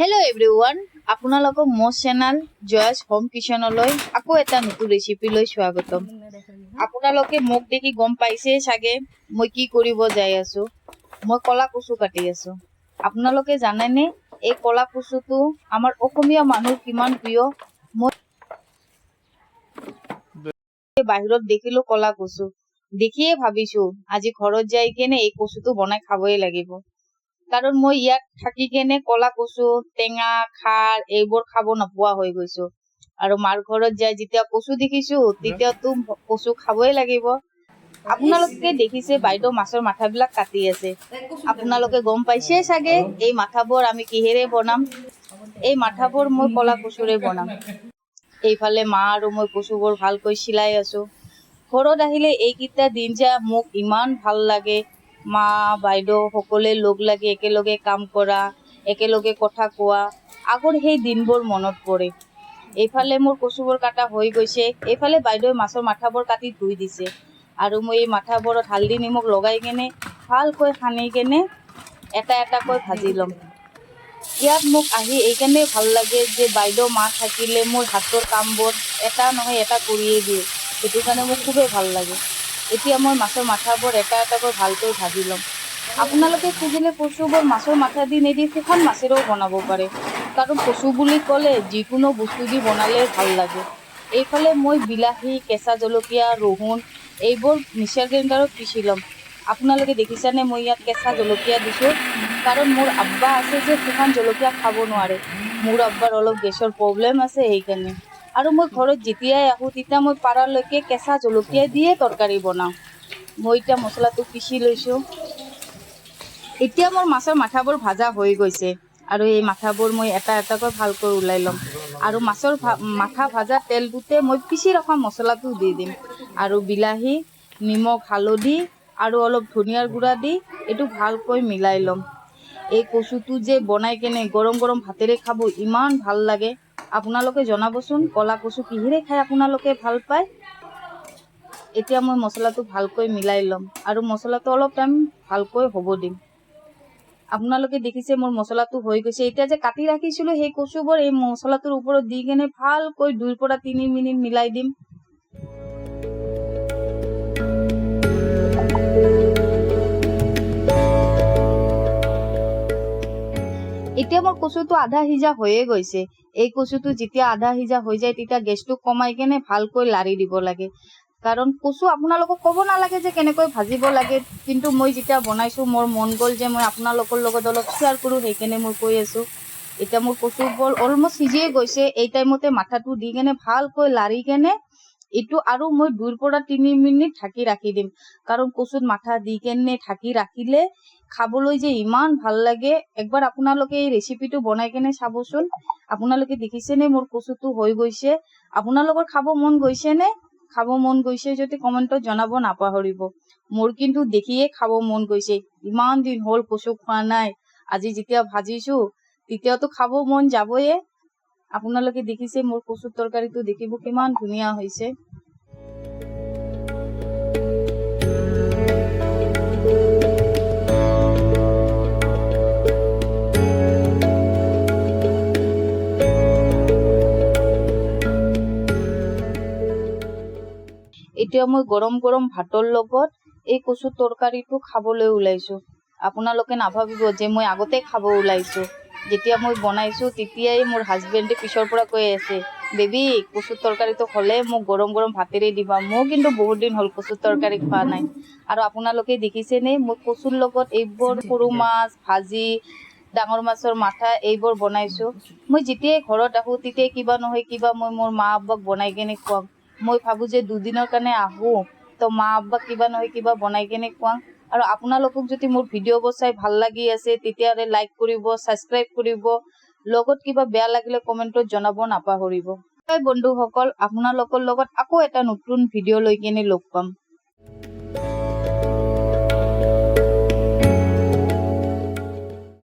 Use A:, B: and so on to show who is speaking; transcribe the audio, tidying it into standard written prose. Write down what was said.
A: Hello everyone আপোনালোকক মোৰ channel জয়াস home কিচেনলৈ আকৌ এটা নতুন ৰেচিপি লৈ স্বাগতম। আপোনালোকে মোক দেখি গম পাইছে চাগে মই কি কৰিব যাই আছো। মই কলা কচু কাটি আছো। আপোনালোকে জানেনে এই কলা কচুটো আমাৰ অসমীয়া মানুহ কিমান প্ৰিয়। মই বাহিৰত দেখিলো কলা কচু দেখিয়ে ভাবিছো আজি ঘৰত যাই কেনে এই কচুটো বনাই খাবই লাগিব। কাৰণ মই ইয়াত থাকি কেনে কলা কচু টেঙা খাৰ এইবোৰ খাব নোপোৱা হৈ গৈছো আৰু মাৰ ঘৰত যাই যেতিয়া কচু দেখিছো তেতিয়াতো কচু খাবই লাগিব। আপোনালোকে দেখিছে বাইদেউ মাছৰ মাথাবিলাক কাটি আছে। আপোনালোকে গম পাইছে চাগে এই মাথাবোৰ আমি কিহেৰে বনাম। এই মাথাবোৰ মই কলা কচুৰে বনাম। এইফালে মা আৰু মই কচুবোৰ ভালকৈ চিলাই আছো। ঘৰত আহিলে এইকেইটা দিন যে মোক ইমান ভাল লাগে। মা বাইদেউ সকলোৱে লগ লাগি একেলগে কাম কৰা, একেলগে কথা কোৱা, আগৰ সেই দিনবোৰ মনত পৰে। এইফালে মোৰ কচুবোৰ কাটা হৈ গৈছে। এইফালে বাইদেউ মাছৰ মাথাবোৰ কাটি ধুই দিছে আৰু মই এই মাথাবোৰত হালধি নিমখ লগাই কেনে ভালকৈ সানি কেনে এটা এটাকৈ ভাজি ল'ম। ইয়াত মোক আহি এইকাৰণে ভাল লাগে যে বাইদেউ মা থাকিলে মোৰ হাতৰ কামবোৰ এটা নহয় এটা কৰিয়ে দিয়ে। সেইটো কাৰণে মোক খুবেই ভাল লাগে। এতিয়া মই মাছৰ মাথাবোৰ এটা এটাকৈ ভালকৈ ভাজি ল'ম। আপোনালোকে খুজিলে কচুবোৰ মাছৰ মাথা দি নিদি শুকান মাছেৰেও বনাব পাৰে। কাৰণ কচু বুলি ক'লে যিকোনো বস্তু দি বনালে ভাল লাগে। এইফালে মই বিলাহী, কেঁচা জলকীয়া, ৰহুন এইবোৰ মিক্সাৰ গ্ৰাইণ্ডাৰত পিচি ল'ম। আপোনালোকে দেখিছেনে মই ইয়াত কেঁচা জলকীয়া দিছোঁ। কাৰণ মোৰ আব্বা আছে যে শুকান জলকীয়া খাব নোৱাৰে। মোৰ আব্বাৰ অলপ গেছৰ প্ৰব্লেম আছে সেইকাৰণে। আৰু মই ঘৰত যেতিয়াই আহোঁ তেতিয়া মই পাৰালৈকে কেঁচা জলকীয়া দিয়ে তৰকাৰী বনাওঁ। মই এতিয়া মছলাটো পিচি লৈছোঁ। এতিয়া মোৰ মাছৰ মাথাবোৰ ভাজা হৈ গৈছে আৰু এই মাথাবোৰ মই এটা এটাকৈ ভালকৈ ওলাই ল'ম আৰু মাছৰ মাথা ভাজা তেলটোতে মই পিচি ৰখা মছলাটো দি দিম আৰু বিলাহী, নিমখ, হালধি আৰু অলপ ধনিয়াৰ গুড়া দি এইটো ভালকৈ মিলাই ল'ম। এই কচুটো যে বনাই কেনে গৰম গৰম ভাতেৰে খাব ইমান ভাল লাগে। আপোনালোকে জনাবচোন কলা কচু কিহেৰে খাই আপোনালোকে ভাল পায়। এতিয়া মই মছলাটো ভালকৈ মিলাই ল'ম আৰু মছলাটো অলপ টাইম ভালকৈ হ'ব দিম। আপোনালোকে দেখিছে মোৰ মছলাটো হৈ গৈছে। এতিয়া যে কাটি ৰাখিছিলোঁ সেই কচুবোৰ এই মছলাটোৰ ওপৰত দি কেনে ভালকৈ 2 পৰা 3 মিনিট মিলাই দিম। এতিয়া মোৰ কচুটো আধা সিজা হৈয়ে গৈছে। এই কচুটো যেতিয়া আধা সিজা হৈ যায় তেতিয়া গেছটো কমাই কেনে ভালকৈ লাৰি দিব লাগে। কাৰণ কচু আপোনালোকক ক'ব নালাগে যে কেনেকৈ ভাজিব লাগে, কিন্তু মই যেতিয়া বনাইছোঁ মোৰ মন গ'ল যে মই আপোনালোকৰ লগত অলপ শ্বেয়াৰ কৰোঁ সেইকাৰণে মই কৈ আছোঁ। এতিয়া মোৰ কচুবোৰ অলমষ্ট সিজিয়ে গৈছে। এই টাইমতে মাথাটো দি কেনে ভালকৈ লাৰি কেনে এইটো আৰু মই 2 পৰা 3 মিনিট ঢাকি ৰাখি দিম। কাৰণ কচুত মাথা দি কেনে ঢাকি ৰাখিলে খাবলৈ যে ইমান ভাল লাগে। একবাৰ আপোনালোকে এই ৰেচিপিটো বনাই কেনে চাবচোন। আপোনালোকে দেখিছেনে মোৰ কচুটো হৈ গৈছে। আপোনালোকৰ খাব মন গৈছেনে? খাব মন গৈছে যদি কমেণ্টত জনাব নাপাহৰিব। মোৰ কিন্তু দেখিয়ে খাব মন গৈছে। ইমান দিন হ'ল কচু খোৱা নাই। আজি যেতিয়া ভাজিছোঁ তেতিয়াতো খাব মন যাবয়ে। আপোনালোকে দেখিছে মোৰ কচুৰ তৰকাৰীটো দেখিব কিমান ধুনীয়া হৈছে। এতিয়া মই গৰম গৰম ভাতৰ লগত এই কচু তৰকাৰীটো খাবলৈ ওলাইছোঁ। আপোনালোকে নাভাবিব যে মই আগতে খাব ওলাইছোঁ। যেতিয়া মই বনাইছোঁ তেতিয়াই মোৰ হাজবেণ্ডে পিছৰ পৰা কৈ আছে, বেবী কচু তৰকাৰীটো হ'লে মোক গৰম গৰম ভাতেৰে দিবা। মই কিন্তু বহুত দিন হ'ল কচু তৰকাৰী খোৱা নাই। আৰু আপোনালোকে দেখিছেনে মই কচুৰ লগত এইবোৰ সৰু মাছ ভাজি, ডাঙৰ মাছৰ মাথা এইবোৰ বনাইছোঁ। মই যেতিয়াই ঘৰত আহোঁ তেতিয়াই কিবা নহয় কিবা মই মোৰ মা আব্বাক বনাই কেনে খুৱাম। মই ভাবোঁ যে 2 দিনৰ কাৰণে আহোঁ তো মা আব্বাক কিবা নহয় কিবা বনাই কেনে খুৱাম। আৰু আপোনালোকক যদি মোৰ ভিডিঅ'বোৰ চাই ভাল লাগি আছে তেতিয়াহ'লে লাইক কৰিব, ছাবস্ক্ৰাইব কৰিব। লগত কিবা বেয়া লাগিলে কমেণ্টত জনাব নাপাহৰিব। বন্ধুসকল আপোনালোকৰ লগত আকৌ এটা নতুন ভিডিঅ' লৈ কেনে লগ পাম।